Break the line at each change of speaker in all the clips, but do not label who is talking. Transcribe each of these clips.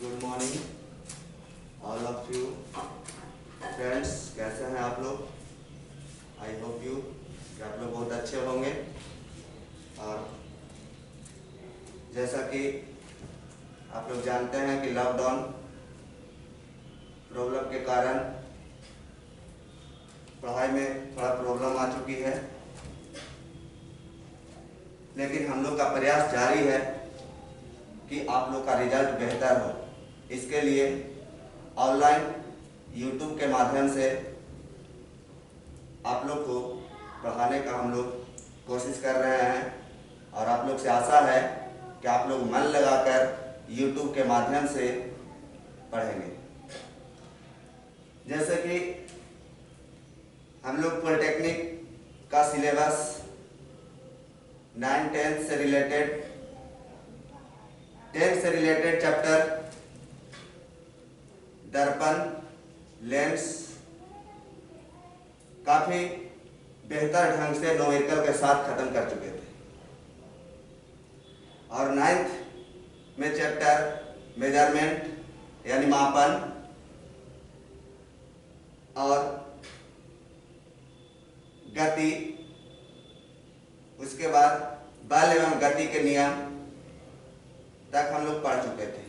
Good morning all of you friends, कैसे हैं आप लोग? आई होप यू कि आप लोग बहुत अच्छे होंगे। और जैसा कि आप लोग जानते हैं कि लॉकडाउन प्रॉब्लम के कारण पढ़ाई में थोड़ा प्रॉब्लम आ चुकी है, लेकिन हम लोग का प्रयास जारी है कि आप लोग का रिजल्ट बेहतर हो। इसके लिए ऑनलाइन यूट्यूब के माध्यम से आप लोग को पढ़ाने का हम लोग कोशिश कर रहे हैं, और आप लोग से आशा है कि आप लोग मन लगाकर यूट्यूब के माध्यम से पढ़ेंगे। जैसे कि हम लोग पॉलिटेक्निक का सिलेबस 9-10 से रिलेटेड 10 से रिलेटेड चैप्टर दर्पण लेंस काफी बेहतर ढंग से न्यूमेरिकल के साथ खत्म कर चुके थे, और 9th में चैप्टर मेजरमेंट यानी मापन और गति, उसके बाद बल एवं गति के नियम तक हम लोग पढ़ चुके थे।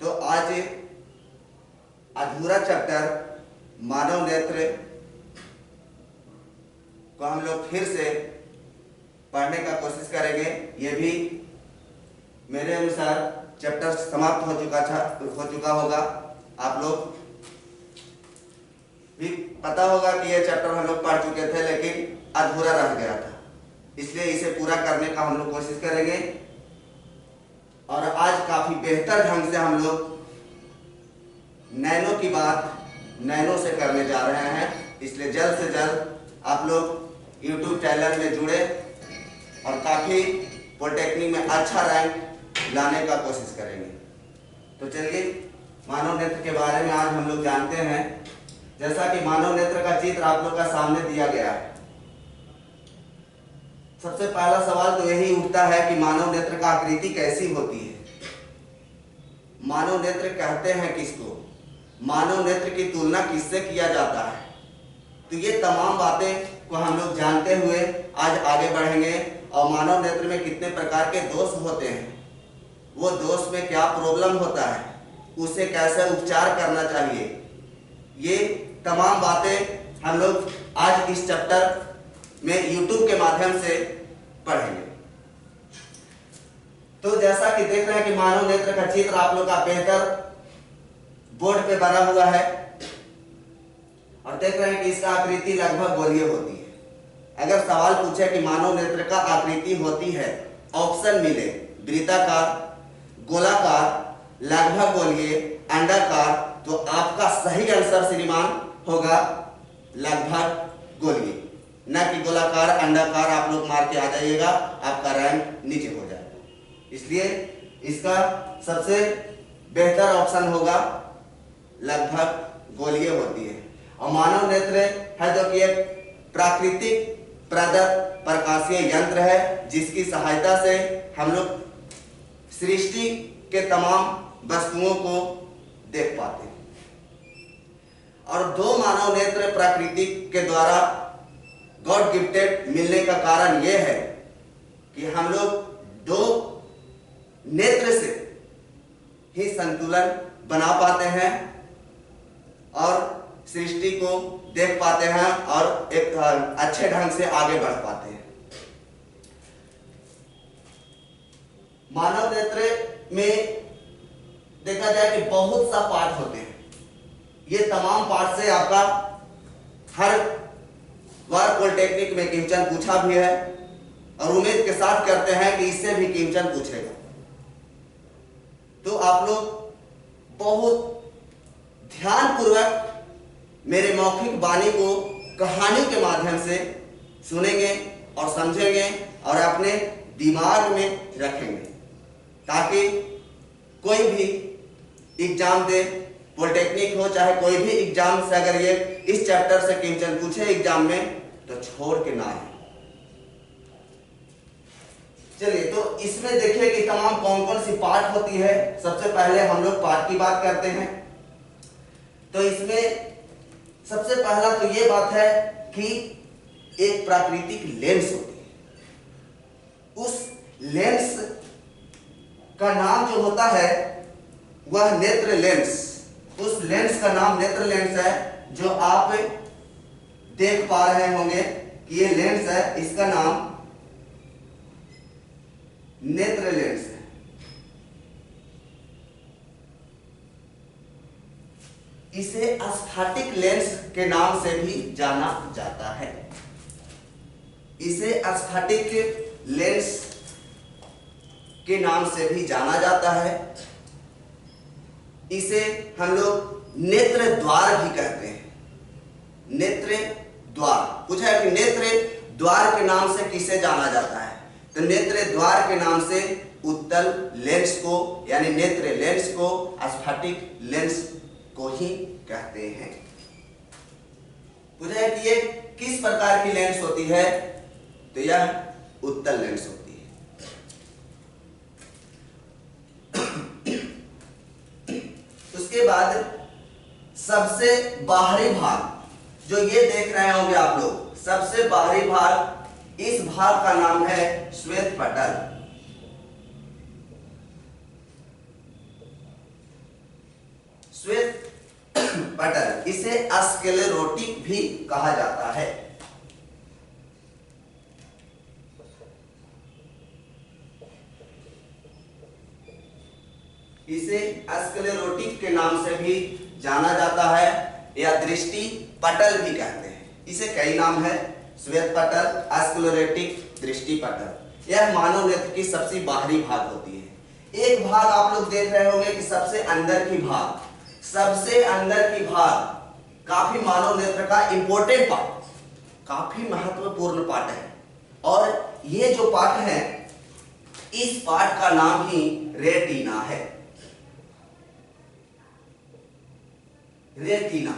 तो आज अधूरा चैप्टर मानव नेत्र को हम लोग फिर से पढ़ने का कोशिश करेंगे। ये भी मेरे अनुसार चैप्टर समाप्त हो चुका होगा। आप लोग भी पता होगा कि ये चैप्टर हम लोग पढ़ चुके थे, लेकिन अधूरा रह गया था, इसलिए इसे पूरा करने का हम लोग कोशिश करेंगे। और आज काफी बेहतर ढंग से हम लोग नैनो की बात नैनो से करने जा रहे हैं, इसलिए जल्द से जल्द आप लोग YouTube चैनल में जुड़े और काफी पॉलिटेक्निक में अच्छा रैंक लाने का कोशिश करेंगे। तो चलिए मानव नेत्र के बारे में आज हम लोग जानते हैं। जैसा कि मानव नेत्र का चित्र आप लोग का सामने दिया गया है, सबसे पहला सवाल तो यही उठता है कि मानव नेत्र का आकृति कैसी होती है। मानव नेत्र कहते हैं किसको, मानव नेत्र की तुलना किससे किया जाता है। तो ये तमाम बातें को हम लोग जानते हुए आज आगे बढ़ेंगे। और मानव नेत्र में कितने प्रकार के दोष होते हैं, वो दोष में क्या प्रॉब्लम होता है, उसे कैसे उपचार करना चाहिए, ये तमाम बातें हम लोग आज इस चैप्टर में यूट्यूब के माध्यम से पढ़ेंगे। तो जैसा कि देख रहे हैं कि मानव नेत्र का चित्र आप लोग का बेहतर बोर्ड पे बना हुआ है, और देख रहे हैं कि इसका आकृति लगभग गोलीय होती है। अगर सवाल पूछे कि मानव नेत्र का आकृति होती है, ऑप्शन मिले वृत्ताकार, गोलाकार, लगभग गोलीय, अंडाकार, तो आपका सही आंसर श्रीमान होगा लगभग गोलीय, न कि गोलाकार अंडाकार। आप लोग मार के आ जाइएगा, आपका रैंक नीचे हो जाएगा। इसलिए इसका सबसे बेहतर ऑप्शन होगा लगभग गोलीय होती है। और मानव नेत्र है जो कि एक प्राकृतिक प्रदत्त प्रकाशीय यंत्र है, जिसकी सहायता से हम लोग सृष्टि के तमाम वस्तुओं को देख पाते हैं। और दो मानव नेत्र प्रकृति के द्वारा गॉड गिफ्टेड मिलने का कारण यह है कि हम लोग दो नेत्र से ही संतुलन बना पाते हैं और सृष्टि को देख पाते हैं और एक अच्छे ढंग से आगे बढ़ पाते हैं। मानव नेत्र में देखा जाए कि बहुत सा पार्ट होते हैं। ये तमाम पार्ट से आपका हर बार पॉलिटेक्निक में क्वेश्चन पूछा भी है, और उम्मीद के साथ करते हैं कि इससे भी क्वेश्चन पूछेगा। तो आप लोग बहुत ध्यानपूर्वक मेरे मौखिक वाणी को कहानी के माध्यम से सुनेंगे और समझेंगे और अपने दिमाग में रखेंगे, ताकि कोई भी एग्जाम दे, पॉलिटेक्निक हो चाहे कोई भी एग्जाम से, अगर ये इस चैप्टर से क्वेश्चन पूछे एग्जाम में तो छोड़ के ना आए। चलिए, तो इसमें देखिए कि तमाम कौन कौन सी पार्ट होती है। सबसे पहले हम लोग पार्ट की बात करते हैं। तो इसमें सबसे पहला तो ये बात है कि एक प्राकृतिक लेंस होती है। उस लेंस का नाम जो होता है वह नेत्र लेंस। उस लेंस का नाम नेत्र लेंस है। जो आप देख पा रहे होंगे कि ये लेंस है, इसका नाम नेत्र लेंस है। इसे स्फटिक लेंस के नाम से भी जाना जाता है। इसे स्फटिक लेंस के नाम से भी जाना जाता है। इसे हम लोग नेत्र द्वार भी कहते हैं। नेत्र द्वार पूछा है कि नेत्र द्वार के नाम से किसे जाना जाता है, तो नेत्र द्वार के नाम से उत्तल लेंस को यानी नेत्र लेंस को, स्फटिक लेंस को ही कहते हैं। पूछा है कि ये किस प्रकार की लेंस होती है, तो यह उत्तल लेंस होती है। उसके बाद सबसे बाहरी भाग जो ये देख रहे होंगे आप लोग, सबसे बाहरी भाग, इस भाग का नाम है श्वेत पटल। श्वेत पटल, इसे स्क्लेरोटिक भी कहा जाता है। इसे स्क्लेरोटिक के नाम से भी जाना जाता है या दृष्टि पटल भी कहते हैं। इसे कई नाम है, श्वेत पटल, स्क्लेरोटिक, दृष्टि पटल। यह मानव नेत्र की सबसे बाहरी भाग होती है। एक भाग आप लोग देख रहे होंगे कि सबसे अंदर की भाग, सबसे अंदर की भाग काफी मानव नेत्र का इंपॉर्टेंट पार्ट, काफी महत्वपूर्ण पार्ट है। और ये जो पार्ट है, इस पार्ट का नाम ही रेटिना है। रेटिना,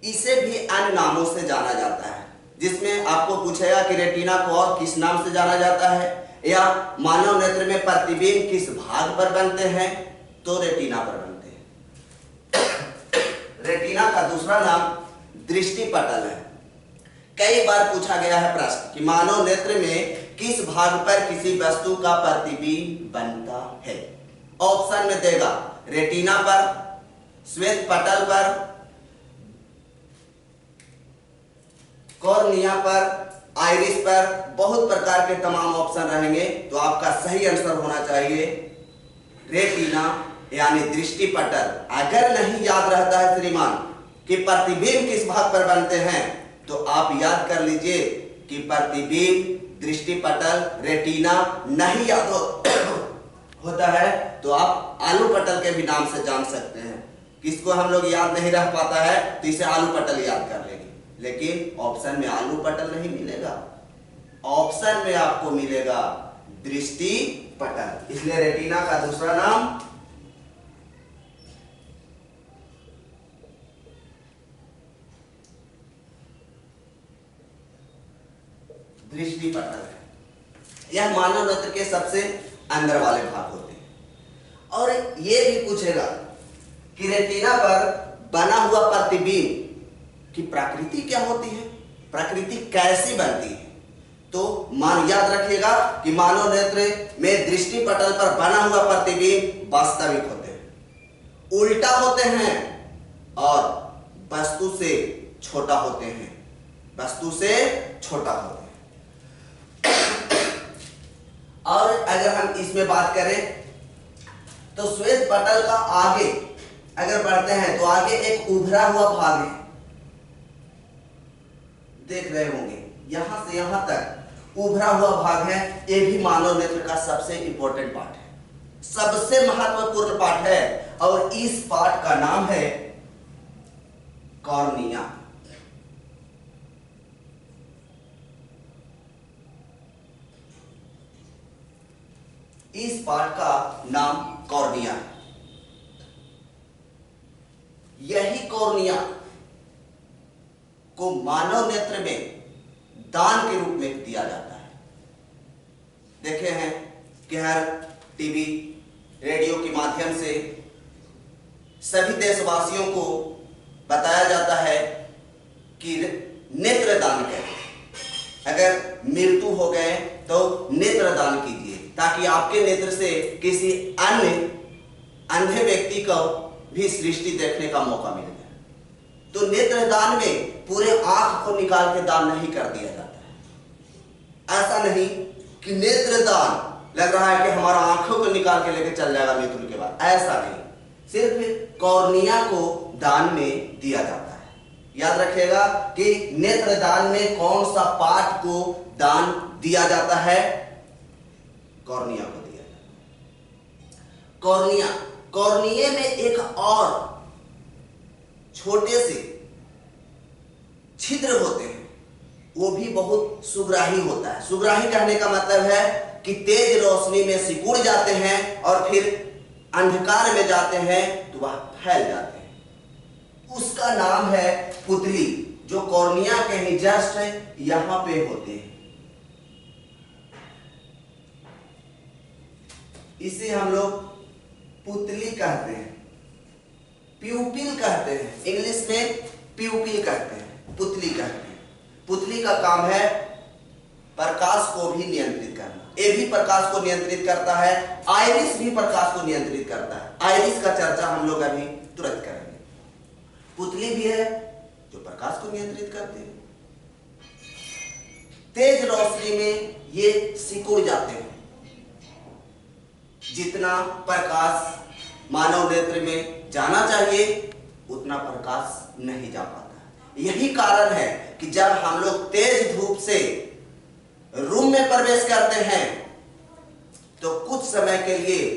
इसे भी अन्य नामों से जाना जाता है, जिसमें आपको पूछेगा कि रेटिना को और किस नाम से जाना जाता है, या मानव नेत्र में प्रतिबिंब किस भाग पर बनते हैं, तो रेटिना पर बनते हैं। रेटिना का दूसरा नाम दृष्टि पटल है। कई बार पूछा गया है प्रश्न कि मानव नेत्र में किस भाग पर किसी वस्तु का प्रतिबिंब बनता है। ऑप्शन में देगा रेटिना पर, श्वेत पटल पर, कॉर्निया पर, आइरिस पर, बहुत प्रकार के तमाम ऑप्शन रहेंगे। तो आपका सही आंसर होना चाहिए रेटिना यानी दृष्टि पटल। अगर नहीं याद रहता है श्रीमान कि प्रतिबिंब किस भाग पर बनते हैं, तो आप याद कर लीजिए कि प्रतिबिंब, दृष्टि पटल, रेटिना नहीं याद होता है तो आप आलू पटल के भी नाम से जान सकते हैं। किसको हम लोग याद नहीं रह पाता है तो इसे आलू पटल याद कर लेंगे, लेकिन ऑप्शन में आलू पटल नहीं मिलेगा, ऑप्शन में आपको मिलेगा दृष्टि पटल। इसलिए रेटिना का दूसरा नाम दृष्टि पटल है। यह मानव नेत्र के सबसे अंदर वाले भाग होते हैं। और यह भी पूछेगा कि रेटिना पर बना हुआ प्रतिबिंब की प्रकृति क्या होती है, प्रकृति कैसी बनती है। तो मान याद रखिएगा कि मानव नेत्र में दृष्टि पटल पर बना हुआ प्रतिबिंब वास्तविक होते हैं, उल्टा होते हैं और वस्तु से छोटा होते हैं, वस्तु से छोटा होते हैं। और अगर हम इसमें बात करें तो श्वेत पटल का आगे अगर बढ़ते हैं तो आगे एक उभरा हुआ भाग है, देख रहे होंगे यहां से यहां तक उभरा हुआ भाग है। यह भी मानव नेत्र का सबसे इंपॉर्टेंट पार्ट है, सबसे महत्वपूर्ण पार्ट है। और इस पार्ट का नाम है कॉर्निया। इस पार्ट का नाम कॉर्निया है। यही कॉर्निया को मानव नेत्र में दान के रूप में दिया जाता है। देखे हैं कि हर टीवी रेडियो के माध्यम से सभी देशवासियों को बताया जाता है कि नेत्रदान करें। अगर मृत्यु हो गए तो नेत्रदान कीजिए, ताकि आपके नेत्र से किसी अन्य अंधे व्यक्ति को भी सृष्टि देखने का मौका मिल जाए। तो नेत्रदान में पूरे आंख को निकाल के दान नहीं कर दिया जाता है। ऐसा नहीं कि नेत्रदान लग रहा है कि हमारा आंखों को निकाल के लेके चल जाएगा मृत्यु के बाद, ऐसा नहीं। सिर्फ कॉर्निया को दान में दिया जाता है। याद रखिएगा कि नेत्रदान में कौन सा पार्ट को दान दिया जाता है? कॉर्निया को दिया जाता है। कॉर्निया, कॉर्निये में एक और छोटे से छिद्र होते हैं, वो भी बहुत सुग्राही होता है। सुग्राही कहने का मतलब है कि तेज रोशनी में सिकुड़ जाते हैं और फिर अंधकार में जाते हैं तो वह फैल जाते हैं। उसका नाम है पुतली, जो कॉर्निया के ही जस्ट यहां पे होते हैं। इसे हम लोग पुतली कहते हैं, प्यूपिल कहते हैं, इंग्लिश में प्यूपिल कहते हैं, पुतली कहते हैं। पुतली का काम है प्रकाश को भी नियंत्रित करना। ये भी प्रकाश को नियंत्रित करता है, आइरिस भी प्रकाश को नियंत्रित करता है। आइरिस का चर्चा हम लोग अभी तुरंत करेंगे। पुतली भी है जो प्रकाश को नियंत्रित करते हैं। तेज रोशनी में ये सिकुड़ जाते हैं। जितना प्रकाश मानव नेत्र में जाना चाहिए उतना प्रकाश नहीं जा पाता। यही कारण है कि जब हम लोग तेज धूप से रूम में प्रवेश करते हैं तो कुछ समय के लिए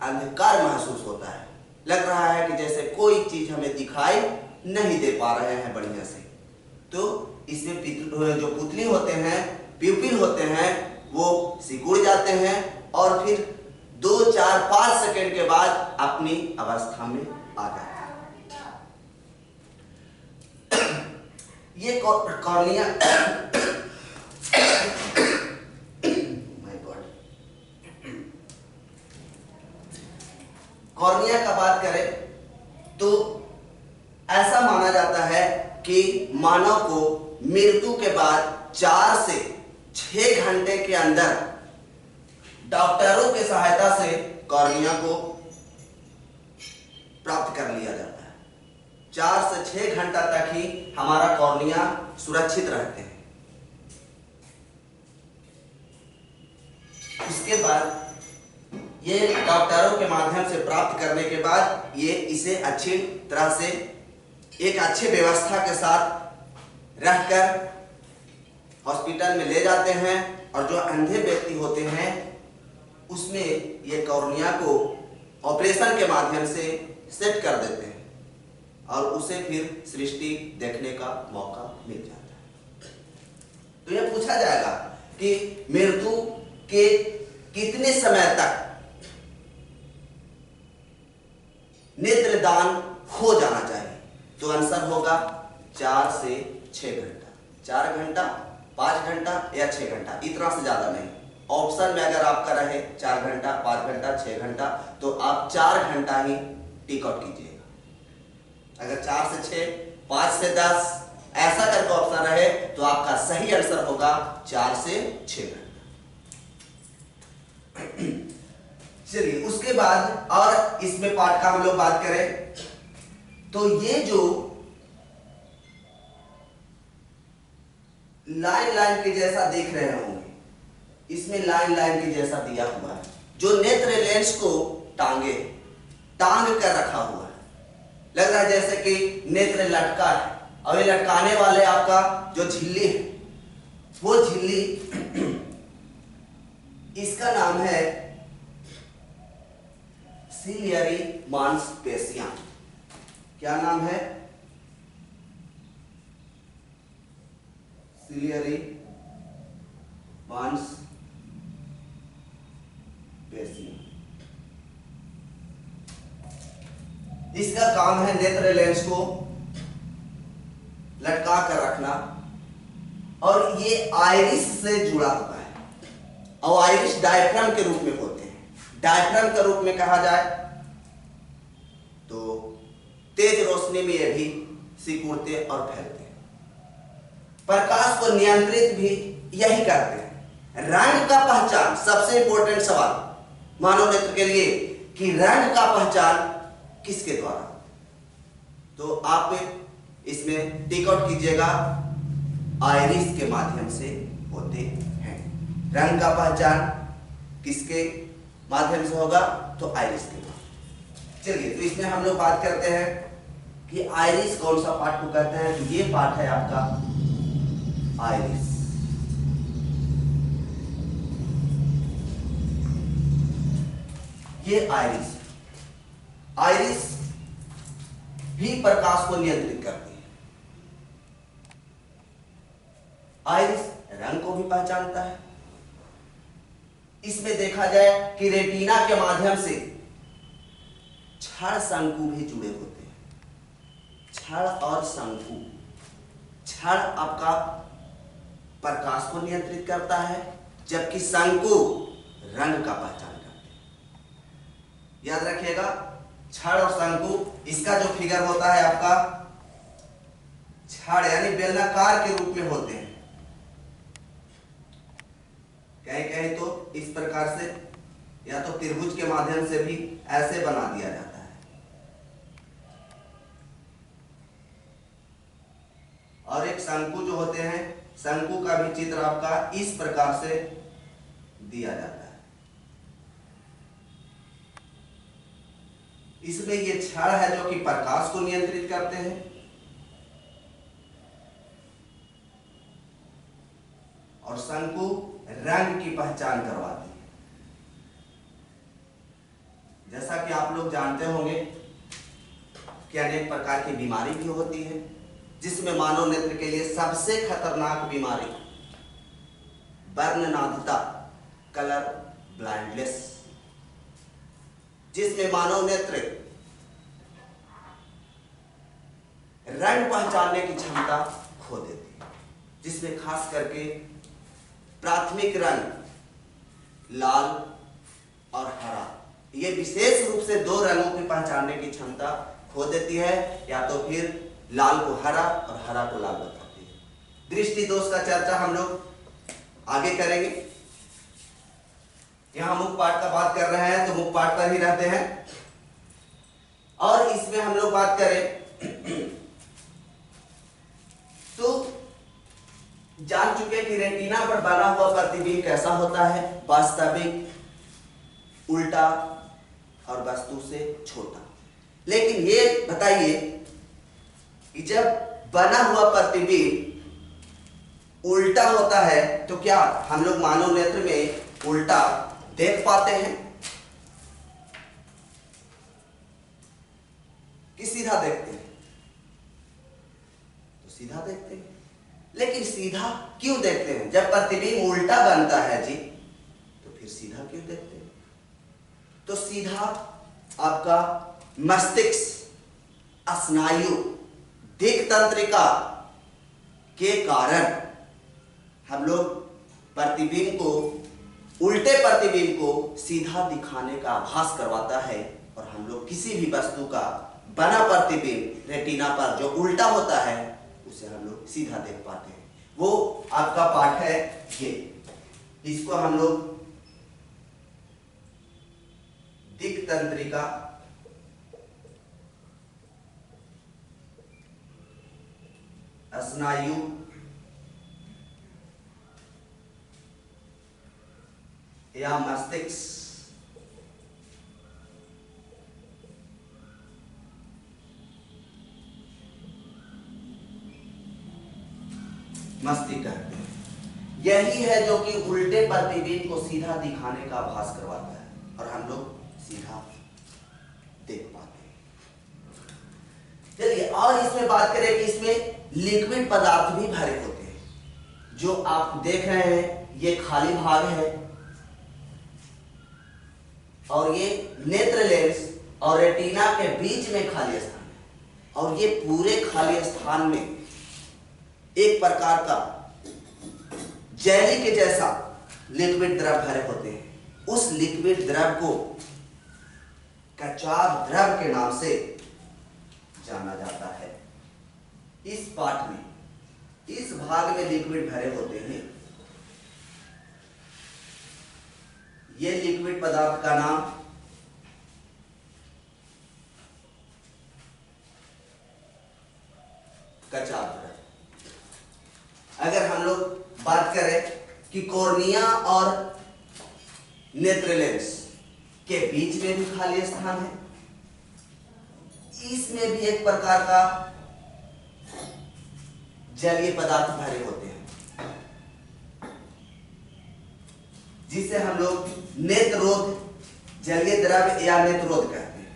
अंधकार महसूस होता है। लग रहा है कि जैसे कोई चीज हमें दिखाई नहीं दे पा रहे हैं बढ़िया से। तो इसमें जो पुतली होते हैं, प्यूपिल होते हैं, वो सिकुड़ जाते हैं और फिर 2, 4, 5 सेकंड के बाद अपनी अवस्था में आ जाते हैं। ये कॉर्निया कॉर्निया का बात करें तो ऐसा माना जाता है कि मानव को मृत्यु के बाद 4 से 6 घंटे के अंदर डॉक्टरों की सहायता से कॉर्निया को प्राप्त कर लिया जाता है। 4 से 6 घंटा तक ही हमारा कॉर्निया सुरक्षित रहते हैं। उसके बाद ये डॉक्टरों के माध्यम से प्राप्त करने के बाद ये इसे अच्छी तरह से एक अच्छे व्यवस्था के साथ रहकर हॉस्पिटल में ले जाते हैं और जो अंधे व्यक्ति होते हैं उसमें ये कॉर्निया को ऑपरेशन के माध्यम से सेट कर देते हैं और उसे फिर सृष्टि देखने का मौका मिल जाता है। तो यह पूछा जाएगा कि मृत्यु के कितने समय तक नेत्रदान हो जाना चाहिए? तो आंसर होगा 4 से 6 घंटा। 4 घंटा, 5 घंटा या 6 घंटा, इतना से ज्यादा नहीं। ऑप्शन में अगर आपका रहे 4 घंटा, 5 घंटा, 6 घंटा तो आप 4 घंटा ही टिक आउट कीजिएगा। अगर 4 से 6, 5 से 10 ऐसा करके ऑप्शन रहे तो आपका सही आंसर होगा 4 से 6 घंटा। चलिए उसके बाद और इसमें पार्ट का हम लोग बात करें तो ये जो लाइन लाइन के जैसा देख रहे होंगे, इसमें लाइन लाइन के जैसा दिया हुआ है जो नेत्र लेंस को टांग कर रखा हुआ है। लग रहा है जैसे कि नेत्र लटका है और ये लटकाने वाले आपका जो झिल्ली है वो झिल्ली इसका नाम है सिलियरी मांसपेशियां। क्या नाम है? सिलियरी मांसपेशियां। इसका काम है नेत्र लेंस को लटका कर रखना और ये आइरिस से जुड़ा हुआ है। और आइरिस डायफ्राम के रूप में होते हैं। डायफ्राम के रूप में कहा जाए तो तेज रोशनी में ये भी सिकुड़ते और फैलते हैं। प्रकाश को नियंत्रित भी यही करते हैं। रंग का पहचान सबसे इंपॉर्टेंट सवाल मानव नेत्र के लिए कि रंग का पहचान किसके द्वारा, तो आप इसमें टिक आउट कीजिएगा, आइरिस के माध्यम से होते हैं। रंग का पहचान किसके माध्यम से होगा, तो आइरिस के माध्यम। चलिए, तो इसमें हम लोग बात करते हैं कि आइरिस कौन सा पार्ट को कहते हैं। तो ये पार्ट है आपका आइरिस। ये आइरिस, आइरिस भी प्रकाश को नियंत्रित करती है। आइरिस रंग को भी पहचानता है। इसमें देखा जाए कि रेटिना के माध्यम से क्षण शंकु भी जुड़े होते हैं। क्षण और शंकु, क्षण आपका प्रकाश को नियंत्रित करता है, जबकि शंकु रंग का पहचान करते हैं। याद रखिएगा, क्षण और शंकु, इसका जो फिगर होता है आपका क्षण यानी बेलनाकार के रूप में होते हैं। कहीं कहीं तो इस प्रकार से या तो त्रिभुज के माध्यम से भी ऐसे बना दिया जाता है। और एक शंकु जो होते हैं, शंकु का भी चित्र आपका इस प्रकार से दिया जाता है। इसमें ये क्षण है जो कि प्रकाश को नियंत्रित करते हैं, और शंकु रंग की पहचान करवाती है। जैसा कि आप लोग जानते होंगे कि अनेक प्रकार की बीमारी भी होती है, जिसमें मानव नेत्र के लिए सबसे खतरनाक बीमारी वर्णनाधता, कलर ब्लाइंडनेस, जिसमें मानव नेत्र रंग पहचानने की क्षमता खो देती है, जिसमें खास करके प्राथमिक रंग लाल और हरा, ये विशेष रूप से दो रंगों की पहचानने की क्षमता खो देती है, या तो फिर लाल को हरा और हरा को लाल बताती है। दृष्टि दोष का चर्चा हम लोग आगे करेंगे। यहां मुख पाठ का बात कर रहे हैं तो मुख पाठ पर ही रहते हैं। और इसमें हम लोग बात करें तो जान चुके कि रेटिना पर बना हुआ प्रतिबिंब कैसा होता है, वास्तविक, उल्टा और वस्तु से छोटा। लेकिन ये बताइए कि जब बना हुआ प्रतिबिंब उल्टा होता है तो क्या हम लोग मानव नेत्र में उल्टा देख पाते हैं कि सीधा देखते हैं? तो सीधा देखते हैं। लेकिन सीधा क्यों देखते हैं? जब प्रतिबिंब उल्टा बनता है जी, तो फिर सीधा क्यों देखते हैं? तो सीधा आपका मस्तिष्क, स्नायु, दिक्तंत्रिका के कारण हम लोग प्रतिबिंब को, उल्टे प्रतिबिंब को सीधा दिखाने का आभास करवाता है, और हम लोग किसी भी वस्तु का बना प्रतिबिंब रेटिना पर जो उल्टा होता है उसे हम लोग सीधा देख पाते हैं। वो आपका पाठ है ये, इसको हम लोग दिक्तंत्रिका, स्नायु, या मस्तिष्क कहते हैं। यही है जो कि उल्टे प्रतिबिंब को सीधा दिखाने का आभास करवाता है, और हम लोग सीधा देख पाते हैं। चलिए, और इसमें बात करें कि इसमें लिक्विड पदार्थ भी भरे होते हैं। जो आप देख रहे हैं ये खाली भाग है, और ये नेत्र लेंस और रेटिना के बीच में खाली स्थान है, और ये पूरे खाली स्थान में एक प्रकार का जेली के जैसा लिक्विड द्रव भरे होते हैं, उस लिक्विड द्रव को कचाप द्रव के नाम से जाना जाता है। इस पाठ में, इस भाग में लिक्विड भरे होते हैं। ये लिक्विड पदार्थ का नाम कचाप द्रव। अगर हम लोग बात करें कि कॉर्निया और नेत्र लेंस के बीच में भी खाली स्थान है, इसमें भी एक प्रकार का जलीय पदार्थ भरे होते हैं, जिसे हम लोग नेत्ररोध जलीय द्रव या नेत्ररोध कहते हैं।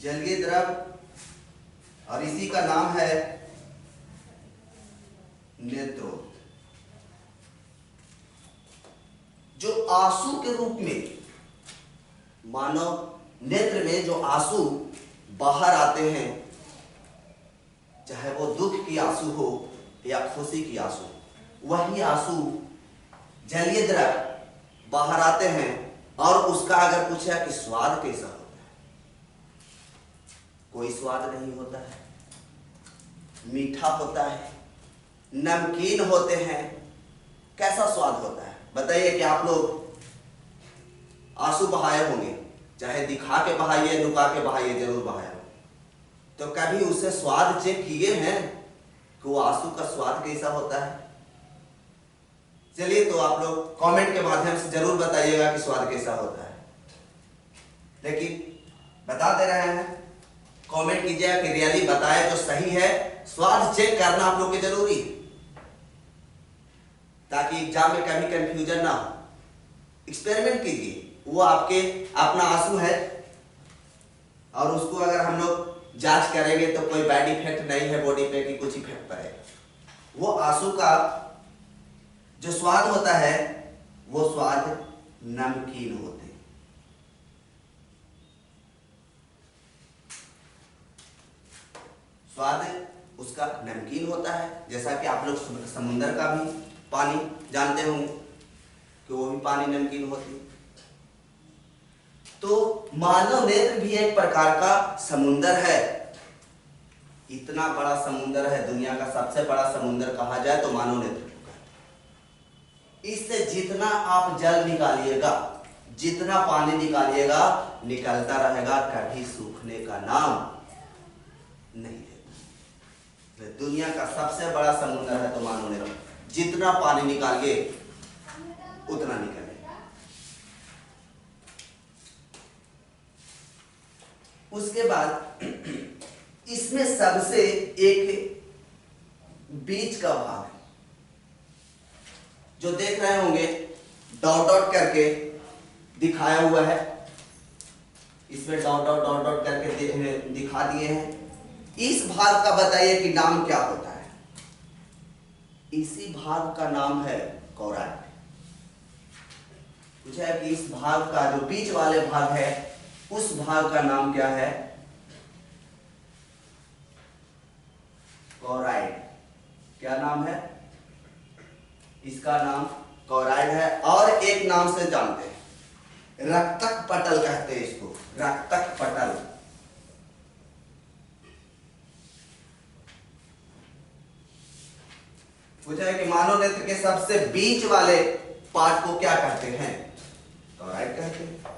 जलीय द्रव और इसी का नाम है नेत्रोध। जो आंसू के रूप में मानव नेत्र में जो आंसू बाहर आते हैं, चाहे वो दुख की आंसू हो या खुशी की आंसू, वही आंसू जलीय द्रव बाहर आते हैं। और उसका अगर पूछा कि स्वाद कैसा होता है, कोई स्वाद नहीं होता है। मीठा होता है, नमकीन होते हैं, कैसा स्वाद होता है बताइए। कि आप लोग आंसू बहाए होंगे, चाहे दिखा के बहाइए, लुका के बहाइए, जरूर बहाए हो, तो कभी उससे स्वाद चेक किए हैं कि वो आंसू का स्वाद कैसा होता है? चलिए, तो आप लोग कमेंट के माध्यम से जरूर बताइएगा कि स्वाद कैसा होता है। लेकिन बता दे रहे हैं, कमेंट कीजिएगा कि रियली बताए तो सही है। स्वाद चेक करना आप लोग के जरूरी है, ताकि एग्जाम में कभी कंफ्यूजन ना हो। एक्सपेरिमेंट कीजिए, वो आपके अपना आंसू है और उसको अगर हम लोग जांच करेंगे तो कोई बैड इफेक्ट नहीं है बॉडी पे कि कुछ इफेक्ट पड़ेगा। वो आंसू का जो स्वाद होता है वो स्वाद नमकीन होते हैं। स्वाद उसका नमकीन होता है। जैसा कि आप लोग समुद्र का भी पानी जानते होंगे कि वो भी पानी नमकीन होती है। तो मानव नेत्र भी एक प्रकार का समुद्र है। इतना बड़ा समुद्र है, दुनिया का सबसे बड़ा समुद्र कहा जाए तो मानव नेत्र को कहते हैं। इससे जितना आप जल निकालिएगा, जितना पानी निकालिएगा, निकलता रहेगा, कभी सूखने का नाम नहीं लेता। दुनिया का सबसे बड़ा समुद्र है तो मानव नेत्र, जितना पानी निकालिए उतना निकलेगा। उसके बाद इसमें सबसे एक बीच का भाग है, जो देख रहे होंगे डॉट डॉट करके दिखाया हुआ है। इसमें डॉट डॉट डॉट डॉट करके दिखा दिए हैं। इस भाग का बताइए कि नाम क्या होता है? इसी भाग का नाम है कॉराइड। पूछा है कि इस भाग का जो बीच वाले भाग है, उस भाग का नाम क्या है? कॉराइड। क्या नाम है इसका? नाम कॉराइड है। और एक नाम से जानते हैं, रक्तक पटल कहते हैं इसको, रक्तक पटल। पूछा है कि मानव नेत्र के सबसे बीच वाले पार्ट को क्या कहते हैं? कॉराइड कहते हैं।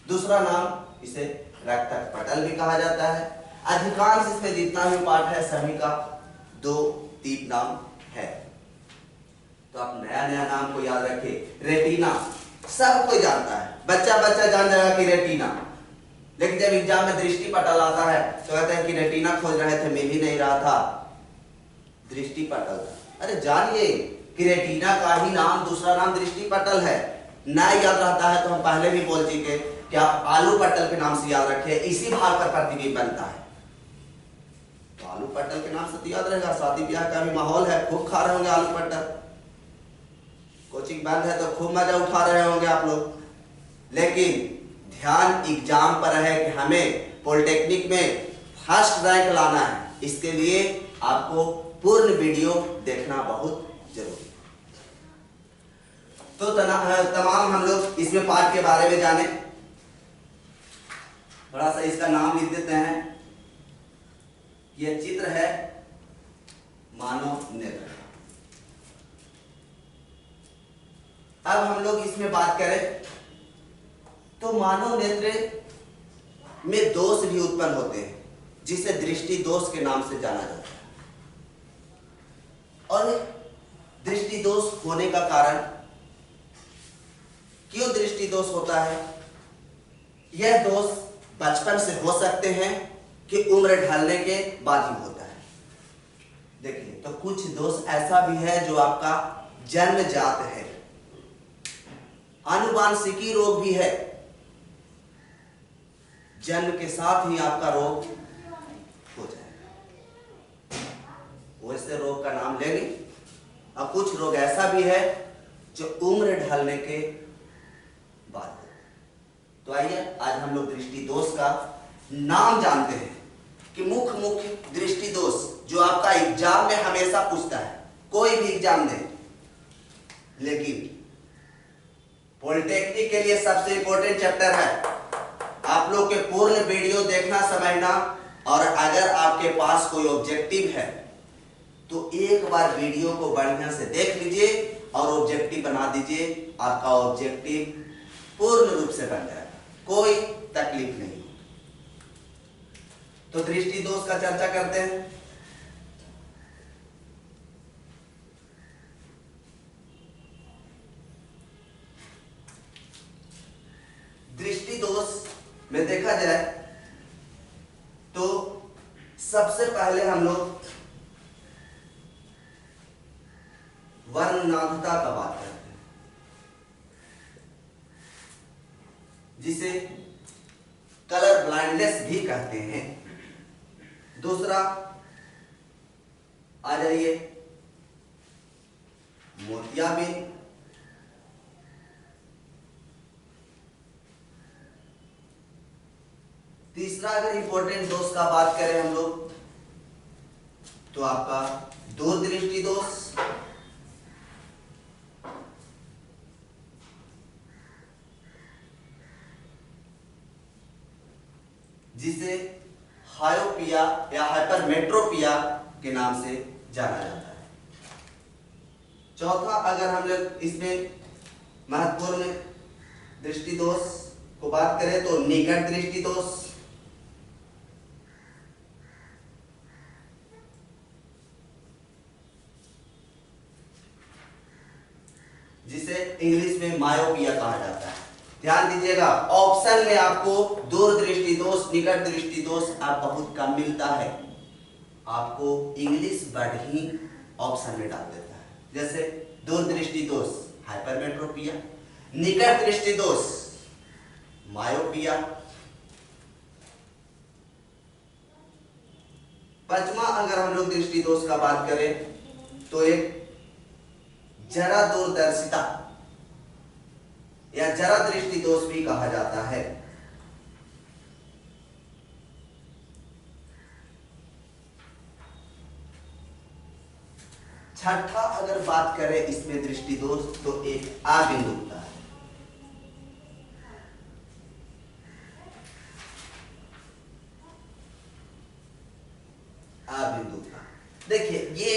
दूसरा नाम इसे रक्तक पटल भी कहा जाता है। अधिकांश इसमें जितना भी पार्ट है सभी का 2-3 नाम है। तो आप नया नया नाम को याद रखिए। रेटिना सब कोई जानता है, बच्चा बच्चा जान जाएगा कि रेटिना। लेकिन जब एग्जाम में दृष्टि पटल आता है तो कहते हैं कि रेटिना खोज रहे थे, मिल ही नहीं रहा था, दृष्टि पटल। अरे जानिए कि रेटिना का ही नाम, दूसरा नाम दृष्टि पटल है। ना याद रहता है तो हम पहले भी बोल चुके कि आप आलू पटल के नाम से याद रखिए। इसी भाग पर प्रतिबिंब बनता है, तो आलू पटल के नाम से तो याद रहेगा। शादी ब्याह का भी माहौल है, खूब खा रहे होंगे आलू पटल। कोचिंग बंद है तो खूब मजा उठा रहे होंगे आप लोग। लेकिन ध्यान एग्जाम पर है कि हमें पॉलिटेक्निक में फर्स्ट रैंक लाना है, इसके लिए आपको पूर्ण वीडियो देखना बहुत जरूरी है। तो तमाम हम लोग इसमें पाठ के बारे में जाने। थोड़ा सा इसका नाम लिख देते हैं। यह चित्र है मानव नेत्र। अब हम लोग इसमें बात करें तो मानव नेत्र में दोष भी उत्पन्न होते हैं, जिसे दृष्टि दोष के नाम से जाना जाता है। और दृष्टि दोष होने का कारण, क्यों दृष्टि दोष होता है? यह दोष बचपन से हो सकते हैं कि उम्र ढलने के बाद ही होता है। देखिए, तो कुछ दोष ऐसा भी है जो आपका जन्मजात है, आनुवांशिकी रोग भी है, जन्म के साथ ही आपका रोग हो जाएगा, वैसे रोग का नाम लेंगे। और कुछ रोग ऐसा भी है जो उम्र ढलने के बाद। तो आइए आज हम लोग दृष्टि दोष का नाम जानते हैं कि मुख्य दृष्टि दोष जो आपका एग्जाम में हमेशा पूछता है, कोई भी एग्जाम दे, लेकिन पॉलिटेक्निक के लिए सबसे इंपॉर्टेंट चैप्टर है। आप लोग के पूर्ण वीडियो देखना, समझना, और अगर आपके पास कोई ऑब्जेक्टिव है तो एक बार वीडियो को बढ़िया से देख लीजिए और ऑब्जेक्टिव बना दीजिए। आपका ऑब्जेक्टिव पूर्ण रूप से बन जाएगा, कोई तकलीफ नहीं। तो दृष्टि दोष का चर्चा करते हैं। दृष्टि दोष में देखा जाए तो सबसे पहले हम लोग वर्णनाभता का बात करते हैं, जिसे कलर ब्लाइंडनेस भी कहते हैं। दूसरा आ जाइए मोतियाबिंद। तीसरा अगर इंपॉर्टेंट दोष का बात करें हम लोग तो आपका दूरदृष्टि दोष। जिसे हायोपिया या हाइपरमेट्रोपिया के नाम से जाना जाता है। चौथा अगर हम लोग इसमें महत्वपूर्ण दृष्टि दोष को बात करें तो निकट दृष्टि दोष। जिसे इंग्लिश में मायोपिया कहा जाता है। ध्यान दीजिएगा, ऑप्शन में आपको दूरदृष्टि दोष, निकट दृष्टि दोष आप बहुत कम मिलता है। आपको इंग्लिश वर्ड ही ऑप्शन में डाल देता है। जैसे दूरदृष्टि दोष हाइपरमेट्रोपिया, निकट दृष्टि दोष मायोपिया। पांचवा अगर हम लोग दृष्टि दोष का बात करें तो एक जरा दूरदर्शिता या जरा दृष्टि दोष भी कहा जाता है। छठा अगर बात करें इसमें दृष्टि दोष तो एक अबिंदुता है। अबिंदुता देखिए, ये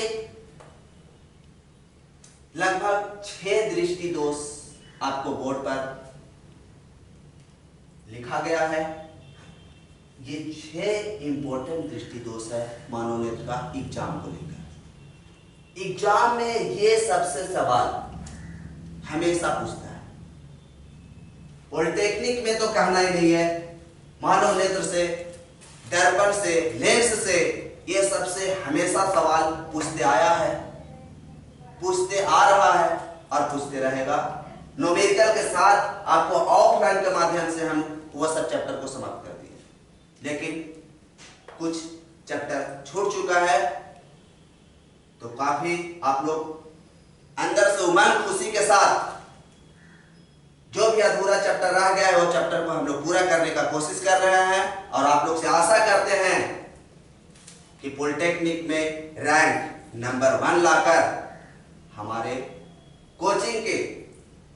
लगभग 6 दृष्टि दोष आपको बोर्ड पर लिखा गया है। ये 6 इंपॉर्टेंट दृष्टि दोष है मानव नेत्र का एग्जाम को लेकर। एग्जाम में ये सबसे सवाल हमेशा पूछता है। पॉलिटेक्निक में तो कहना ही नहीं है, मानव नेत्र से, दर्पण से, लेंस से ये सबसे हमेशा सवाल पूछते आया है, पूछते आ रहा है और पूछते रहेगा। न्यूमेरिकल के साथ आपको ऑफलाइन के माध्यम से हम वह सब चैप्टर को समाप्त कर दिए, लेकिन कुछ चैप्टर छूट चुका है। तो काफी आप लोग अंदर से उमंग खुशी के साथ जो भी अधूरा चैप्टर रह गया है वो चैप्टर को हम लोग पूरा करने का कोशिश कर रहे हैं और आप लोग से आशा करते हैं कि पॉलिटेक्निक में रैंक नंबर 1 लाकर हमारे कोचिंग के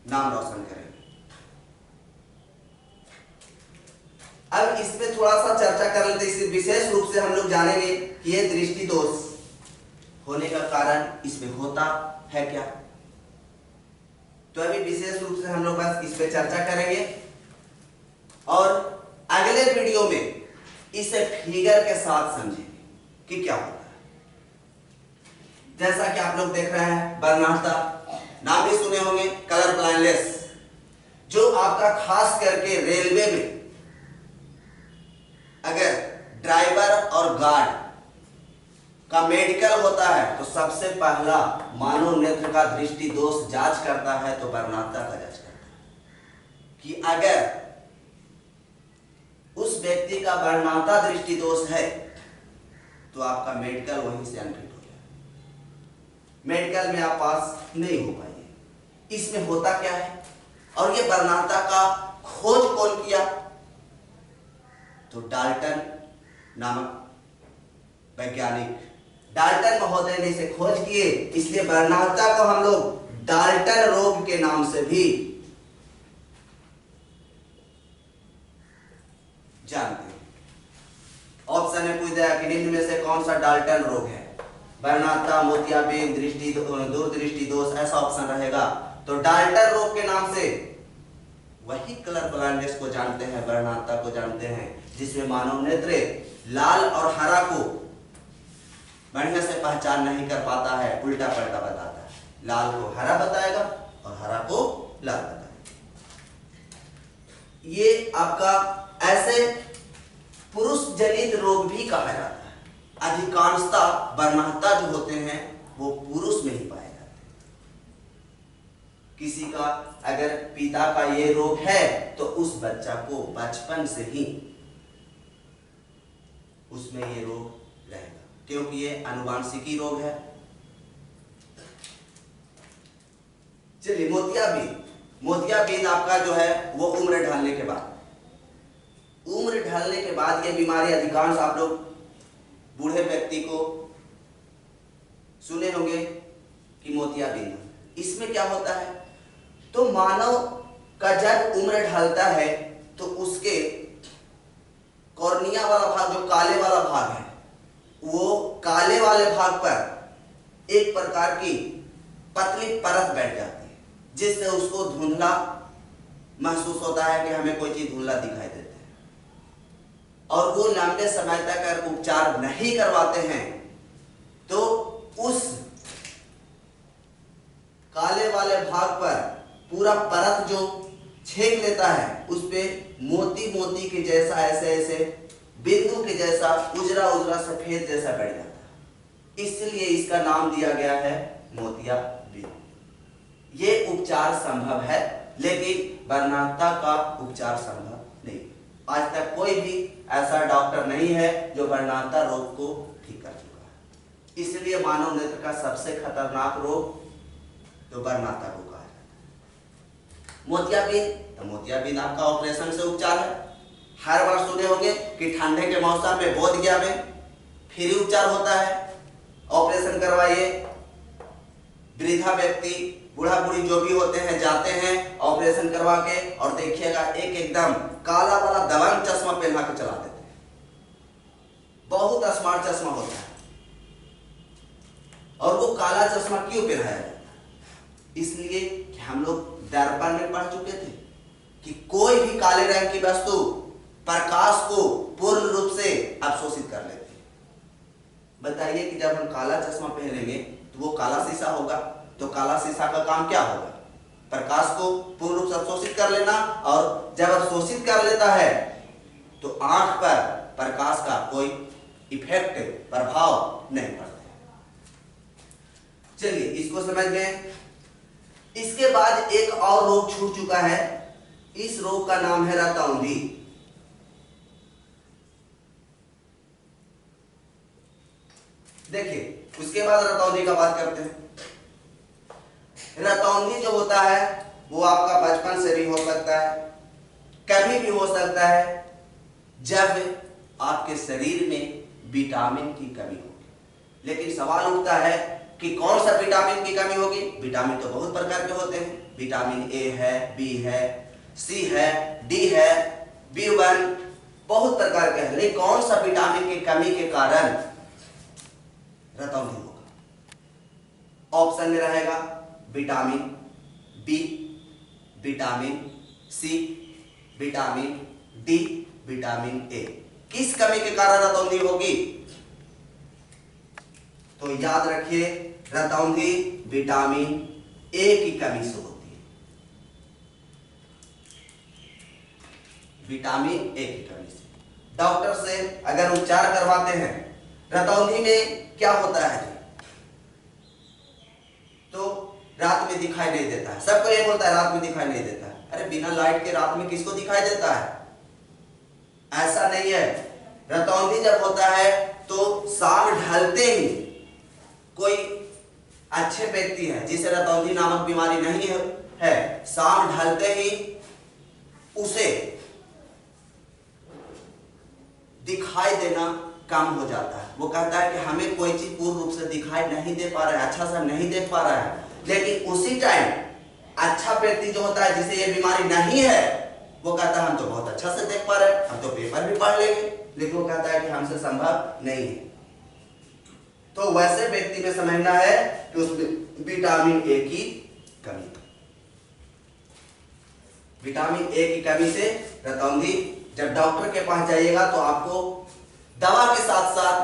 नाम रोशन करेंगे। अब इस पे थोड़ा सा चर्चा कर लेते हैं। इसे विशेष रूप से हम लोग जानेंगे कि ये दृष्टि दोष होने का कारण इसमें होता है क्या। तो अभी विशेष रूप से हम लोग बस इस पे चर्चा करेंगे और अगले वीडियो में इसे फिगर के साथ समझेंगे कि क्या होता है। जैसा कि आप लोग देख रहे हैं बर्नार्डा, नाम भी सुने होंगे, कलर ब्लाइंडनेस, जो आपका खास करके रेलवे में अगर ड्राइवर और गार्ड का मेडिकल होता है तो सबसे पहला मानव नेत्र का दृष्टि दोष जांच करता है तो बर्नार्डा का जांच करता है कि अगर उस व्यक्ति का बर्नार्डा दृष्टि दोष है तो आपका मेडिकल वहीं से अनफिट हो जाएगा, मेडिकल में आप पास नहीं हो पाएंगे। इसमें होता क्या है और ये बर्नार्डा का खोज कौन किया? तो डाल्टन नामक वैज्ञानिक, डाल्टन महोदय ने इसे खोज किए, इसलिए बर्नार्डा को हम लोग डाल्टन रोग के नाम से भी जानते हैं। ऑप्शन में पूछ दिया कि निम्न में से कौन सा डाल्टन रोग है? बर्नार्डा, मोतियाबिंद, दृष्टि दूरदृष्टि दोष, ऐसा ऑप्शन रहेगा। तो डाल्टन रोग के नाम से वही कलर ब्लाइंडनेस को जानते हैं, बर्नार्डा को जानते हैं, जिसमें मानव नेत्र लाल और हरा को बढ़िया से पहचान नहीं कर पाता है, उल्टा पलटा बताता है। लाल को हरा बताएगा और हरा को लाल बताएगा। ये आपका ऐसे पुरुष जनित रोग भी कहा जाता है। अधिकांशतः बर्नार्डा जो होते हैं वो पुरुष में ही पाए जाते हैं। किसी का अगर पिता का ये रोग है तो उस बच्चा को बचपन से ही उसमें ये रोग रहेगा, क्योंकि ये आनुवांशिकी रोग है। चलिए, मोतियाबिंद, मोतियाबिंद आपका जो है वो उम्र ढलने के बाद, उम्र ढलने के बाद ये बीमारी अधिकांश आप लोग बूढ़े व्यक्ति को सुने होंगे कि मोतियाबिंद। इसमें क्या होता है? तो मानव का जब उम्र ढलता है तो उसके कॉर्निया वाला भाग, जो काले वाला भाग है, वो काले वाले भाग पर एक प्रकार की पतली परत बैठ जाती है, जिससे उसको धुंधला महसूस होता है कि हमें कोई चीज धुंधला दिखाई देता है। और वो लंबे समय तक अगर उपचार नहीं करवाते हैं तो उस काले वाले भाग पर पूरा परत जो छेक लेता है, उस पे मोती मोती के जैसा, ऐसे ऐसे बिंदु के जैसा उजरा उजरा सफेद जैसा बैठ जाता है। इसलिए इसका नाम दिया गया है मोतियाबिंद। ये उपचार संभव है, लेकिन बर्नार्डा का उपचार संभव नहीं। आज तक कोई भी ऐसा डॉक्टर नहीं है जो बर्नार्डा रोग को ठीक कर चुका है। इसलिए मानव नेत्र का सबसे खतरनाक रोग तो बर्नार्डा को कहा जाता है। मोतियाबिंद, तो मोतियाबिंद आपका ऑपरेशन से उपचार है। हर बार सुने होंगे कि ठंडे के मौसम में बोधगया में फ्री उपचार होता है, ऑपरेशन करवाइए। वृद्धा व्यक्ति, बूढ़ा बूढ़ी जो भी होते हैं, जाते हैं ऑपरेशन करवा के, और देखिएगा एक एकदम काला वाला दबंग चश्मा पहना के चला देते हैं। बहुत स्मार्ट चश्मा होता है। और वो काला चश्मा क्यों पहनाया जाता है? इसलिए कि हम लोग दर्पण में पढ़ चुके थे कि कोई भी काले रंग की वस्तु प्रकाश को पूर्ण रूप से अवशोषित कर लेती है। बताइए कि जब हम काला चश्मा पहनेंगे तो वो काला शीशा होगा, तो काला शीशा का काम क्या होगा? प्रकाश को पूर्ण रूप से अवशोषित कर लेना, और जब अवशोषित कर लेता है तो आंख पर प्रकाश का कोई इफेक्ट, प्रभाव नहीं पड़ता। चलिए, इसको समझ गए। इसके बाद एक और रोग छूट चुका है। इस रोग का नाम है रतौंधी। देखिए, उसके बाद रतौंधी का बात करते हैं। रतौंधी जो होता है वो आपका बचपन से भी हो सकता है, कभी भी हो सकता है जब आपके शरीर में विटामिन की कमी होगी। लेकिन सवाल उठता है कि कौन सा विटामिन की कमी होगी। विटामिन तो बहुत प्रकार के होते हैं, विटामिन ए है, बी है, सी है, डी है, B1, बहुत प्रकार के हैं। लेकिन कौन सा विटामिन की कमी के कारण रतौंधी होगा? ऑप्शन में रहेगा vitamin B, vitamin C, vitamin D, vitamin A. किस कमी के कारण रतौंधी होगी? तो याद रखिए, रतौंधी विटामिन ए की कमी से होती है। विटामिन ए की कमी से डॉक्टर से अगर उपचार करवाते हैं, रतौंधी में क्या होता है तो रात में दिखाई नहीं देता है। सबको ये बोलता है रात में दिखाई नहीं देता है। अरे बिना लाइट के रात में किसको दिखाई देता है? ऐसा नहीं है। रतौंधी जब होता है तो शाम ढलते ही कोई अच्छे व्यक्ति है जिसे रतौंधी नामक बीमारी नहीं है, शाम ढलते ही उसे दिखाई देना कम हो जाता है। वो कहता है कि हमें कोई चीज पूर्ण रूप से दिखाई नहीं दे पा रहा है, अच्छा सा नहीं देख पा रहा है। लेकिन उसी टाइम अच्छा व्यक्ति जो होता है जिसे ये बीमारी नहीं है, वो कहता है हम तो बहुत अच्छा से देख पा रहे हैं, हम तो पेपर भी पढ़ लेंगे। लेकिन वो कहता है कि हमसे संभव नहीं है। तो वैसे व्यक्ति में समझना है कि उसमें विटामिन ए की कमी, विटामिन ए की कमी से रतौंधी। जब डॉक्टर के पास जाइएगा तो आपको दवा के साथ साथ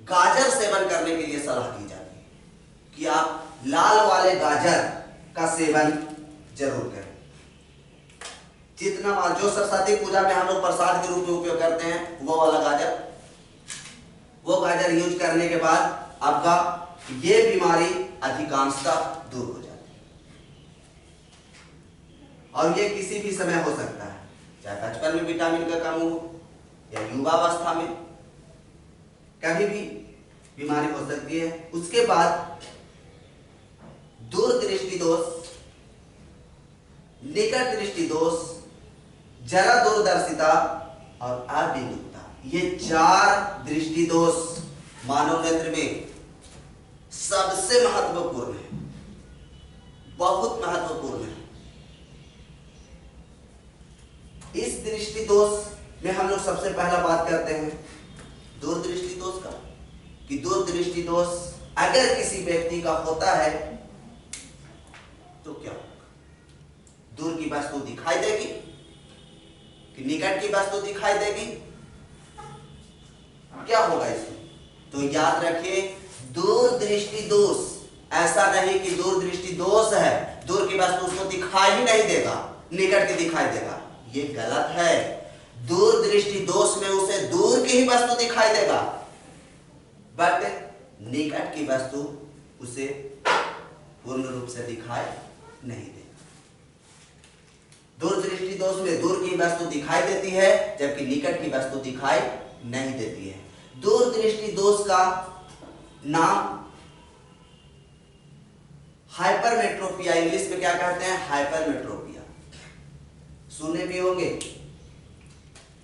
गाजर सेवन करने के लिए सलाह दी जाती है कि आप लाल वाले गाजर का सेवन जरूर करें। जितना जो सरस्वती पूजा में हम लोग प्रसाद के रूप में उपयोग करते हैं वो वाला गाजर, वो गाजर यूज करने के बाद आपका ये बीमारी अधिकांशतः दूर हो जाती है। और ये किसी भी समय हो सकता है, चाहे बचपन में विटामिन का कम हो या युवावस्था में, कभी भी बीमारी हो सकती है। उसके बाद दूरदृष्टि दोष, निकट दृष्टि दोष, जरा दूरदर्शिता और अबिंदुता, ये 4 दृष्टि दोष मानव नेत्र में सबसे महत्वपूर्ण है, बहुत महत्वपूर्ण है। इस दृष्टि दोष में हम लोग सबसे पहला बात करते हैं दूरदृष्टि दोष का, कि दूरदृष्टि दोष अगर किसी व्यक्ति का होता है तो क्या होगा? दूर की वस्तु दिखाई देगी कि निकट की वस्तु दिखाई देगी? क्या होगा इसमें? तो याद रखिए, दूरदृष्टि दोष ऐसा नहीं कि दूरदृष्टि दोष है, दूर की वस्तु उसको दिखाई ही नहीं देगा, निकट की दिखाई देगा। ये गलत है। दूरदृष्टि दोष में उसे दूर की ही वस्तु दिखाई देगा, बट निकट की वस्तु उसे पूर्ण रूप से दिखाई नहीं देगा। दूरदृष्टि दोष में दूर की वस्तु दिखाई देती है जबकि निकट की वस्तु दिखाई नहीं देती है। दूरदृष्टि दोष का नाम हाइपरमेट्रोपिया, इंग्लिश में क्या कहते हैं? हाइपरमेट्रोपिया। सुने भी होंगे,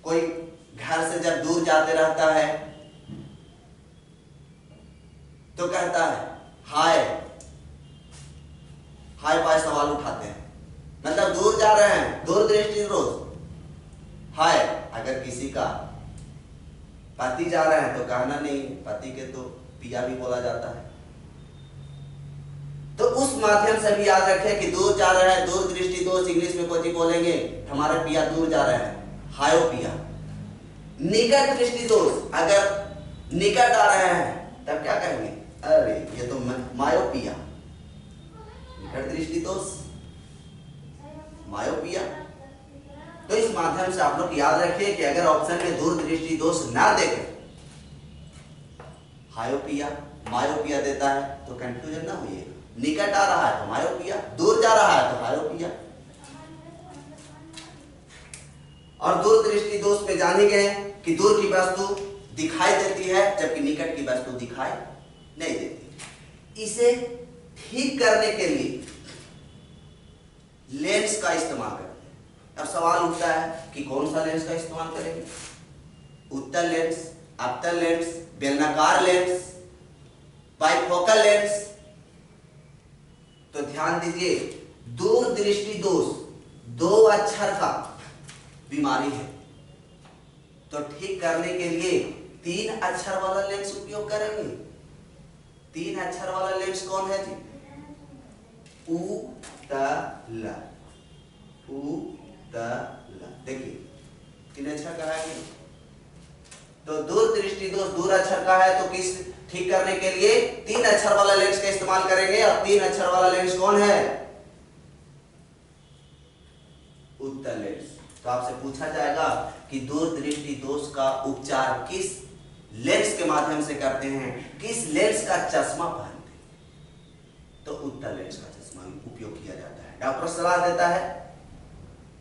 कोई घर से जब दूर जाते रहता है तो कहता है हाय हाय पाय सवाल उठाते हैं, मतलब दूर जा रहे हैं, दूरदृष्टि दोष। हाय, अगर किसी का पति जा रहे हैं तो कहना नहीं, पति के तो पिया भी बोला जाता है। तो उस माध्यम से भी याद रखें कि दूर जा रहे हैं, दूरदृष्टि दोष इंग्लिश में कोई बोलेंगे हमारे पिया दूर जा रहे हैं, हायोपिया। निकट दृष्टि दोष, अगर निकट आ रहे हैं तब क्या कहेंगे? अरे ये तो मायोपिया। निकट दृष्टि दोष, मायोपिया। तो इस माध्यम से आप लोग याद रखिए कि अगर ऑप्शन में दूरदृष्टि दोष ना देखें, हायोपिया मायोपिया देता है तो कंफ्यूजन ना होइएगा। निकट आ रहा है तो मायोपिया, दूर जा रहा है तो हायोपिया। और दूरदृष्टि दोष में जाने गए कि दूर की वस्तु दिखाई देती है जबकि निकट की वस्तु दिखाई नहीं देती। इसे ठीक करने के लिए लेंस का इस्तेमाल करते हैं। अब सवाल उठता है कि कौन सा लेंस का इस्तेमाल करेंगे? उत्तल लेंस, अवतल लेंस, बेलनाकार लेंस, बाइफोकल लेंस। तो ध्यान दीजिए, दूरदृष्टि दोष 2 अक्षर का बीमारी है, तो ठीक करने के लिए 3 अक्षर वाला लेंस उपयोग करेंगे। 3 अक्षर वाला लेंस कौन है जी? उत्तल। उत्तल, देखिए 3 अक्षर का है कि? तो दूरदृष्टि दोष दूर अक्षर का है, तो किस ठीक करने के लिए 3 अक्षर वाला लेंस का इस्तेमाल करेंगे। और 3 अक्षर वाला लेंस कौन है? उत्तल लेंस। तो आपसे पूछा जाएगा कि दूरदृष्टि दोष का उपचार किस लेंस के माध्यम से करते हैं, किस लेंस का चश्मा पहनते हैं? तो उत्तल लेंस का चश्मा उपयोग किया जाता है। डॉक्टर सलाह देता है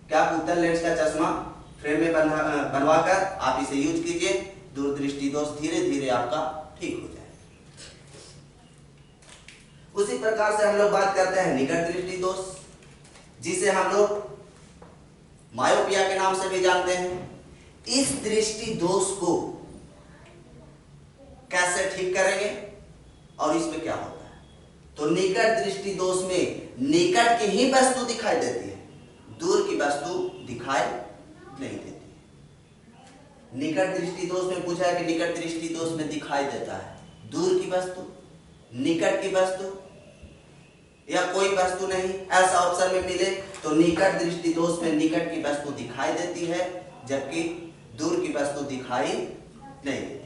कि आप उत्तल लेंस का चश्मा फ्रेम में बनवाकर आप इसे यूज कीजिए, दूरदृष्टि दोष धीरे धीरे आपका ठीक हो जाए। उसी प्रकार से हम लोग बात करते हैं निकट दृष्टि दोष, जिसे हम लोग मायोपिया के नाम से भी जानते हैं। इस दृष्टि दोष को कैसे ठीक करेंगे और इसमें क्या होता है? तो निकट दृष्टि दोष में निकट की ही वस्तु दिखाई देती है, दूर की वस्तु दिखाई नहीं देती। निकट दृष्टि दोष में पूछा है कि निकट दृष्टि दोष में दिखाई देता है दूर की वस्तु, निकट की वस्तु या कोई वस्तु नहीं, ऐसा ऑप्शन में मिले तो निकट दृष्टि दोष में निकट की वस्तु दिखाई देती है जबकि दूर की वस्तु दिखाई नहीं देती।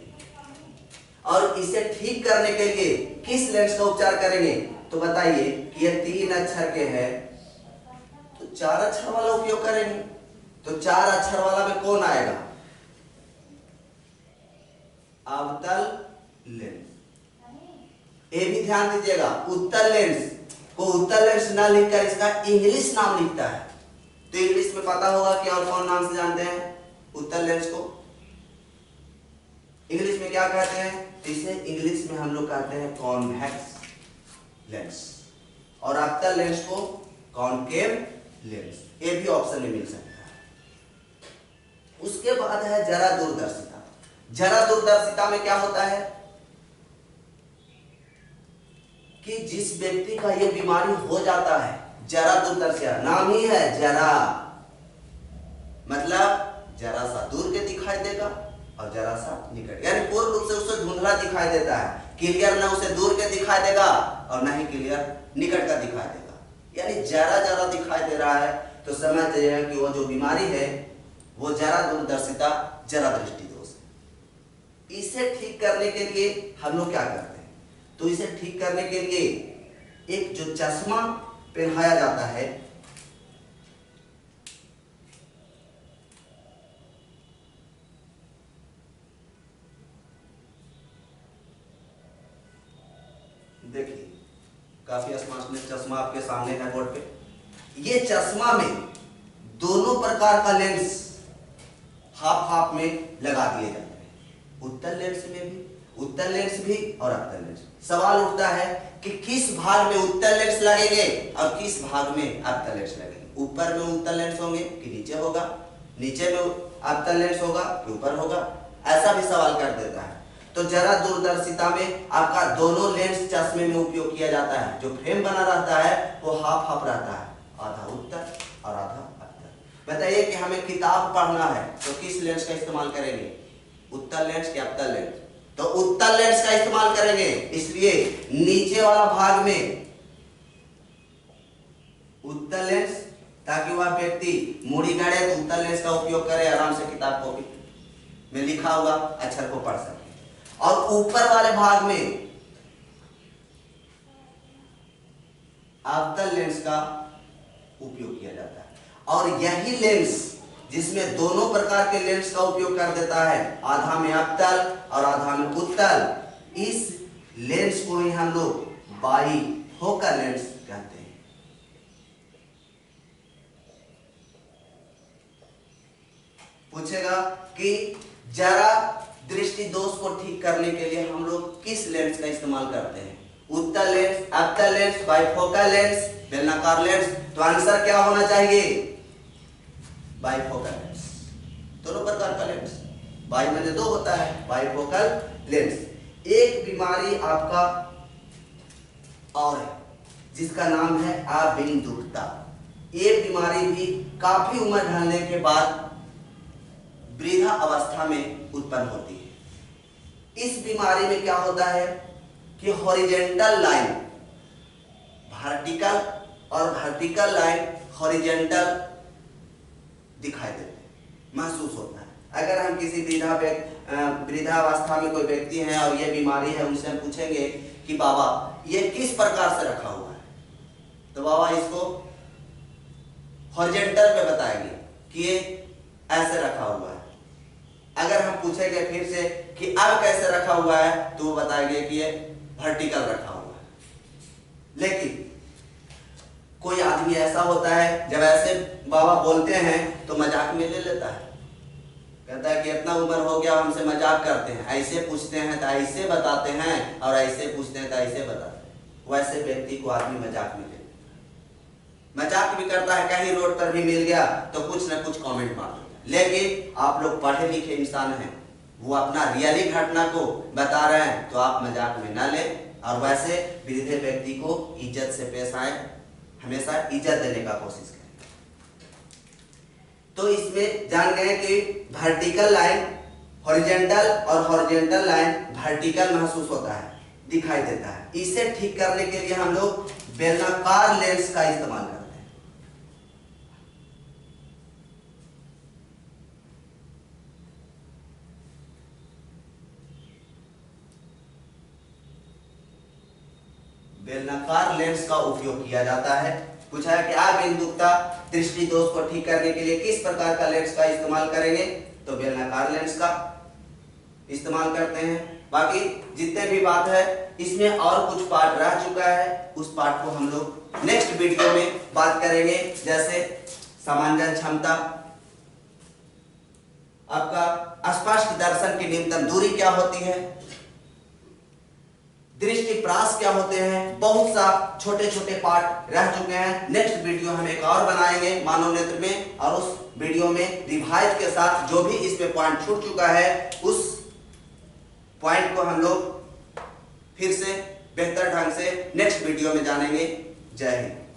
और इसे ठीक करने के लिए किस लेंस का उपचार करेंगे? तो बताइए कि ये 3 अक्षर के हैं, तो 4 अक्षर वाला उपयोग करेंगे। तो 4 अक्षर वाला में कौन आएगा? अवतल लेंस। ये भी ध्यान दीजिएगा, उत्तल लेंस को उत्तल लेंस ना लिखकर इसका इंग्लिश नाम लिखता है। तो इंग्लिश में पता होगा कि और कौन नाम से जानते हैं उत्तल लेंस को? इंग्लिश में क्या कहते हैं? इसे इंग्लिश में हम लोग कहते हैं कॉन्वेक्स लेंस, और अवतल लेंस को कॉनकेव लेंस। ये भी ऑप्शन में मिल सकता है। उसके बाद है जरा दूरदर्शिता। जरा दूरदर्शिता में क्या होता है कि जिस व्यक्ति का यह बीमारी हो जाता है, जरा दूरदर्शिता नाम ही है जरा, मतलब जरा सा दूर के दिखाई देगा और जरा सा निकट, यानी पूर्ण रूप से उसे धुंधला दिखाई देता है, क्लियर ना उसे दूर के दिखाई देगा और ना ही क्लियर निकट का दिखाई देगा, यानी जरा जरा दिखाई दे रहा है। तो समझ जाइए कि वो जो बीमारी है वो जरा दूरदर्शिता, जरा दृष्टि दोष है। इसे ठीक करने के लिए हम लोग क्या करते हैं? तो इसे ठीक करने के लिए एक जो चश्मा पहनाया जाता है, देखिए काफी स्मार्ट चश्मा आपके सामने है बोर्ड पे। ये चश्मा में दोनों प्रकार का लेंस हाफ हाफ में लगा दिए जाते हैं, उत्तल लेंस में भी, उत्तल लेंस भी और अवतल लेंस। सवाल उठता है कि किस भाग में उत्तल लेंस लगेंगे और किस भाग में अवतल लेंस लगेंगे? ऊपर में उत्तल लेंस होंगे कि नीचे होगा? नीचे में अवतल लेंस होगा कि ऊपर होगा? ऐसा भी सवाल कर देता है। तो जरा दूरदर्शिता में आपका दोनों लेंस चश्मे में उपयोग किया जाता है। जो फ्रेम बना रहता है वो हाफ हाफ रहता है, आधा उत्तल और आधा अवतल। बताइए कि हमें किताब पढ़ना है तो किस लेंस का इस्तेमाल करेंगे? उत्तल लेंस या अवतल लेंस? तो उत्तल लेंस का इस्तेमाल करेंगे, इसलिए नीचे वाला भाग में उत्तल लेंस, ताकि वह व्यक्ति मुड़ी गाड़े तो उत्तल लेंस का उपयोग करे, आराम से किताब कॉपी में लिखा हुआ अक्षर को पढ़ सके। और ऊपर वाले भाग में अवतल लेंस का उपयोग किया जाता है। और यही लेंस जिसमें दोनों प्रकार के लेंस का उपयोग कर देता है, आधा में अवतल और आधा में उत्तल, इस लेंस को ही हम लोग बाइफोकल लेंस कहते हैं। पूछेगा कि जरा दृष्टि दोष को ठीक करने के लिए हम लोग किस लेंस का इस्तेमाल करते हैं? उत्तल लेंस, अवतल लेंस, बाइफोकल लेंस, बेलनाकार लेंस। तो आंसर क्या होना चाहिए? Bifocal lens. दोनों प्रकार का लेंस, बाई में 2 होता है, बाइफोकल लेंस। एक बीमारी आपका और है जिसका नाम है अबिंदुकता। ये बीमारी भी काफी उम्र ढलने के बाद वृद्धा अवस्था में उत्पन्न होती है। इस बीमारी में क्या होता है कि हॉरिजेंटल लाइन वर्टिकल और वर्टिकल लाइन हॉरिजेंटल दिखाई देते हैं, महसूस होता है। अगर हम किसी वृद्धावस्था में कोई व्यक्ति है और ये बीमारी है, उनसे हम पूछेंगे कि बाबा ये किस प्रकार से रखा हुआ है, तो बाबा इसको हॉरिजेंटल पे बताएंगे कि ये ऐसे रखा हुआ है। अगर हम पूछेंगे फिर से कि अब कैसे रखा हुआ है, तो वो बताएंगे कि ये वर्टिकल रखा हुआ है। लेकिन कोई आदमी ऐसा होता है जब ऐसे बाबा बोलते हैं तो मजाक में ले लेता है, कहता है कि इतना उम्र हो गया हमसे मजाक करते हैं, ऐसे पूछते हैं तो ऐसे बताते हैं और ऐसे पूछते हैं तो ऐसे बताते हैं। वैसे व्यक्ति को आदमी मजाक में ले लेता है, मजाक भी करता है, कहीं रोड पर भी मिल गया तो कुछ न कुछ कमेंट मार देता है। लेकिन आप लोग पढ़े लिखे इंसान हैं, वो अपना रियली घटना को बता रहे हैं, तो आप मजाक में ना लें और वैसे वृद्ध व्यक्ति को इज्जत से पेश आए, हमेशा इज्जत देने का कोशिश करें। तो इसमें जान गए कि वर्टिकल लाइन हॉरिजेंटल और हॉरिजेंटल लाइन वर्टिकल महसूस होता है, दिखाई देता है। इसे ठीक करने के लिए हम लोग बेलनाकार लेंस का इस्तेमाल करते हैं। बेलनाकार लेंस का उपयोग किया जाता है। पूछा है कि अबिंदुकता दृष्टि दोष को ठीक करने के लिए किस प्रकार का लेंस का इस्तेमाल करेंगे, तो बेलनाकार लेंस का इस्तेमाल करते हैं। बाकी जितने भी बात है इसमें और कुछ पार्ट रह चुका है, उस पार्ट को हम लोग नेक्स्ट वीडियो में बात करेंगे। जैसे समांजन क्षमता, आपका स्पष्ट दर्शन की न्यूनतम दूरी क्या होती है, दृष्टि प्रास क्या होते हैं, बहुत सा छोटे छोटे पार्ट रह चुके हैं। नेक्स्ट वीडियो हम एक और बनाएंगे मानव नेत्र में, और उस वीडियो में रिवाइज के साथ जो भी इसमें पॉइंट छूट चुका है उस पॉइंट को हम लोग फिर से बेहतर ढंग से नेक्स्ट वीडियो में जानेंगे। जय हिंद।